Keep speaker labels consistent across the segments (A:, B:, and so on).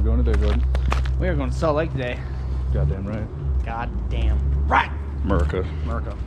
A: we going today, Jordan?
B: We are going to Salt Lake today.
A: Goddamn right.
B: Goddamn right.
A: America.
B: America.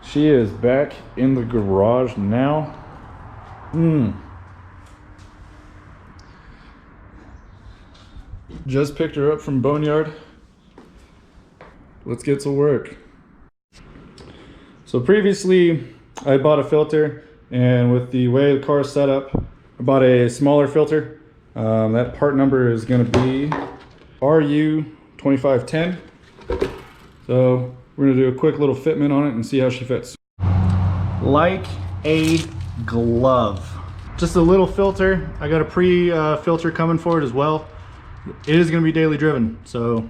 A: She is back in the garage now. Just picked her up from Boneyard. Let's get to work. So previously I bought a filter, and with the way the car is set up, I bought a smaller filter. That part number is going to be RU2510. So we're going to do a quick little fitment on it and see how she fits. Like a glove. Just a little filter. I got a pre-filter coming for it as well. It is going to be daily driven, so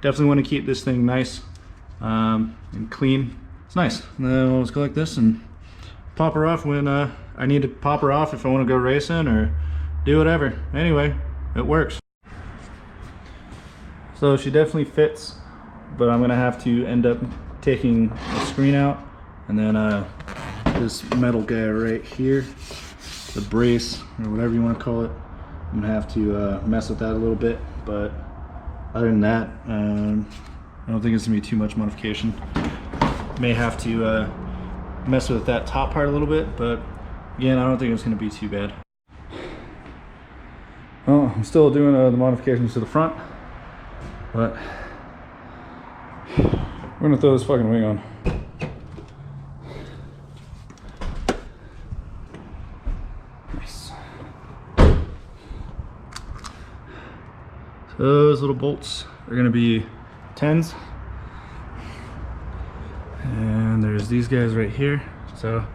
A: definitely want to keep this thing nice and clean. It's nice. And then I'll just go like this and pop her off when I need to pop her off if I want to go racing or do whatever. Anyway, it works. So she definitely fits, but I'm gonna have to end up taking the screen out, and then this metal guy right here, the brace or whatever you want to call it, I'm gonna have to mess with that a little bit. But other than that, I don't think it's gonna be too much modification. May have to mess with that top part a little bit, but again, I don't think it's gonna be too bad. Well, I'm still doing the modifications to the front, but we're gonna throw this fucking wing on. Nice. So those little bolts are gonna be 10s. And there's these guys right here. So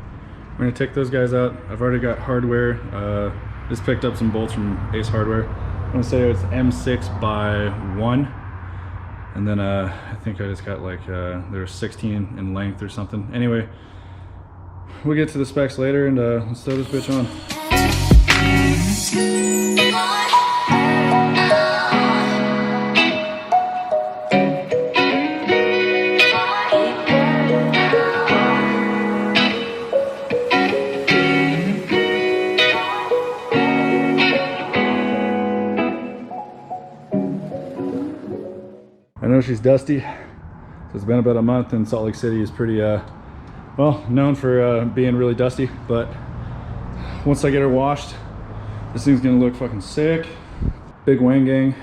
A: we're gonna take those guys out. I've already got hardware. Just picked up some bolts from Ace Hardware. I'm gonna say it's M6 by 1. And then I think I just got like, they're 16 in length or something. Anyway, we'll get to the specs later, and let's throw this bitch on. I know she's dusty, so it's been about a month, and Salt Lake City is pretty, well, known for being really dusty, but once I get her washed, this thing's gonna look fucking sick. Big wing gang.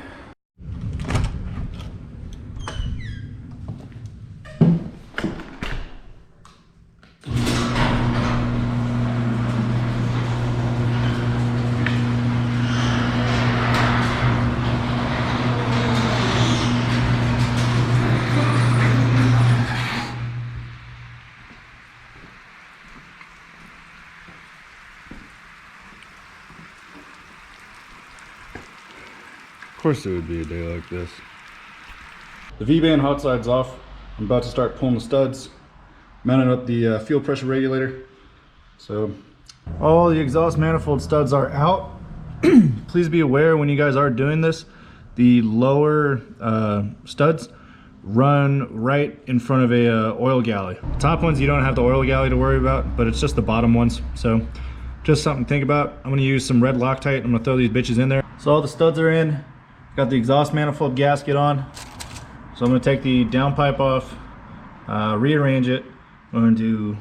A: Of course it would be a day like this. The V-band hot side's off. I'm about to start pulling the studs, mounting up the fuel pressure regulator. So all the exhaust manifold studs are out. Please be aware when you guys are doing this, the lower studs run right in front of a oil galley. The top ones you don't have the oil galley to worry about, but it's just the bottom ones. So just something to think about. I'm gonna use some red Loctite. I'm gonna throw these bitches in there. So all the studs are in. Got the exhaust manifold gasket on. So I'm gonna take the downpipe off, rearrange it. I'm going to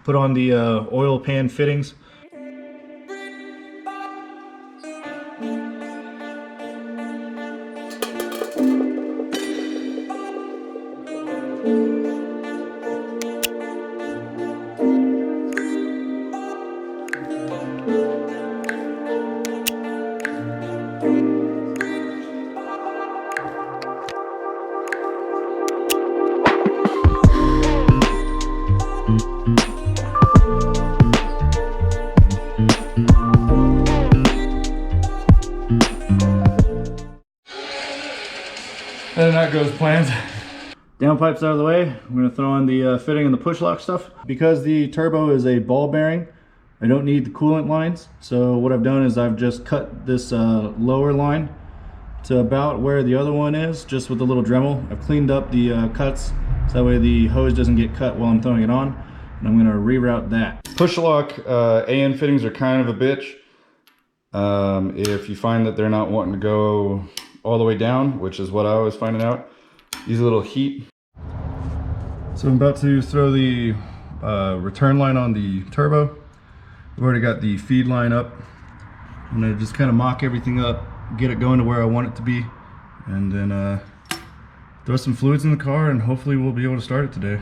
A: put on the oil pan fittings. And that goes planned. Downpipe's out of the way. I'm gonna throw on the fitting and the push lock stuff. Because the turbo is a ball bearing, I don't need the coolant lines. So what I've done is I've just cut this lower line to about where the other one is, just with a little Dremel. I've cleaned up the cuts, so that way the hose doesn't get cut while I'm throwing it on. And I'm gonna reroute that. Push lock AN fittings are kind of a bitch. If you find that they're not wanting to go all the way down, which is what I was finding out, these little heat. So I'm about to throw the return line on the turbo. I've already got the feed line up. I'm gonna just kind of mock everything up, get it going to where I want it to be, and then throw some fluids in the car, and hopefully we'll be able to start it today.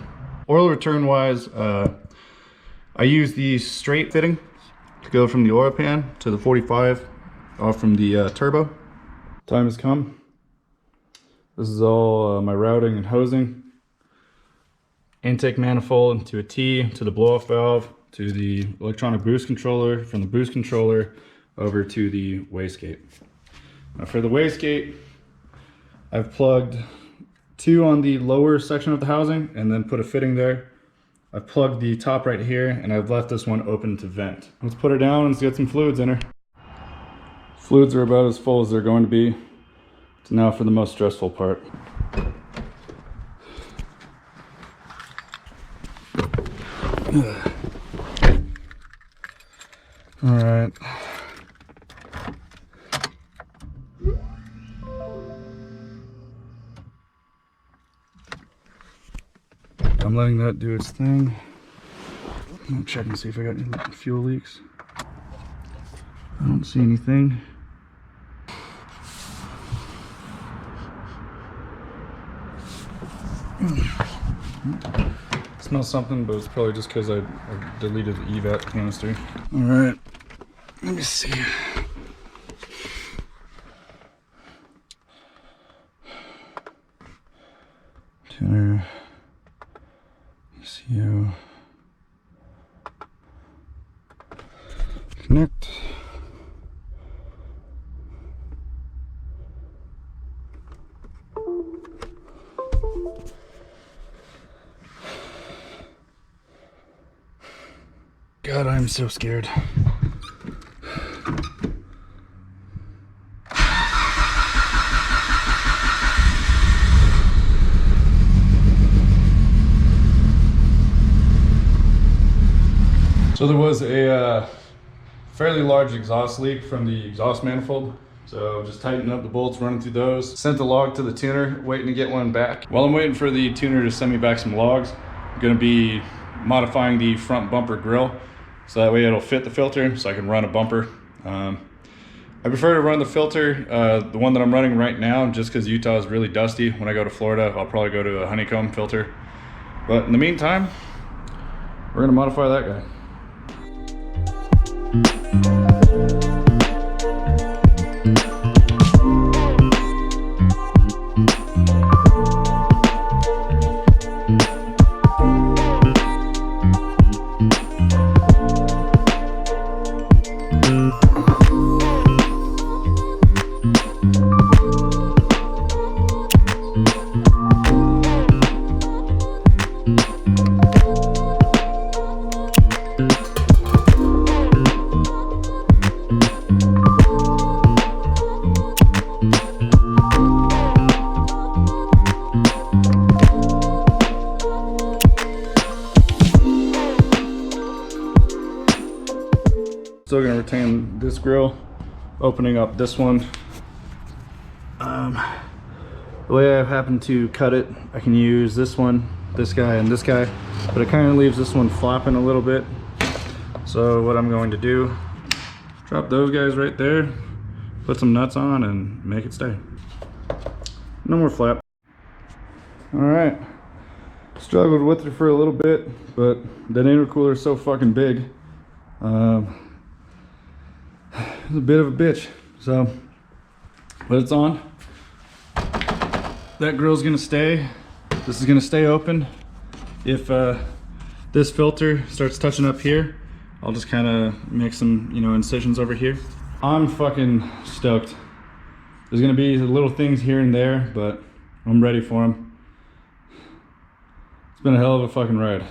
A: Oil return wise, I use the straight fitting to go from the oil pan to the 45 off from the turbo. Time has come. This is all my routing and hosing. Intake manifold to a T, to the blow-off valve, to the electronic boost controller, from the boost controller over to the wastegate. Now for the wastegate, I've plugged two on the lower section of the housing and then put a fitting there. I've plugged the top right here and I've left this one open to vent. Let's put her down and let's get some fluids in her. Fluids are about as full as they're going to be. So now for the most stressful part. All right. I'm letting that do its thing. I'm gonna check and see if I got any fuel leaks. I don't see anything. Smells something, but it's probably just because I deleted the EVAT canister. All right, let me see. Tuner, ECU, connect. God, I'm so scared. So there was a fairly large exhaust leak from the exhaust manifold. So just tightened up the bolts, running through those. Sent the log to the tuner, waiting to get one back. While I'm waiting for the tuner to send me back some logs, I'm gonna be modifying the front bumper grill. So that way it'll fit the filter, so I can run a bumper. I prefer to run the filter, the one that I'm running right now, just because Utah is really dusty. When I go to Florida, I'll probably go to a honeycomb filter. But in the meantime, we're gonna modify that guy. Still gonna retain this grill. Opening up this one. The way I happen to cut it, I can use this one, this guy, and this guy, but it kind of leaves this one flopping a little bit. So what I'm going to do, drop those guys right there, put some nuts on, and make it stay. No more flap. All right, struggled with it for a little bit, but that intercooler is so fucking big. It's a bit of a bitch, so, but it's on. That grill's gonna stay. This is gonna stay open. If this filter starts touching up here, I'll just kind of make some, you know, incisions over here. I'm fucking stoked. There's gonna be little things here and there, but I'm ready for them. It's been a hell of a fucking ride.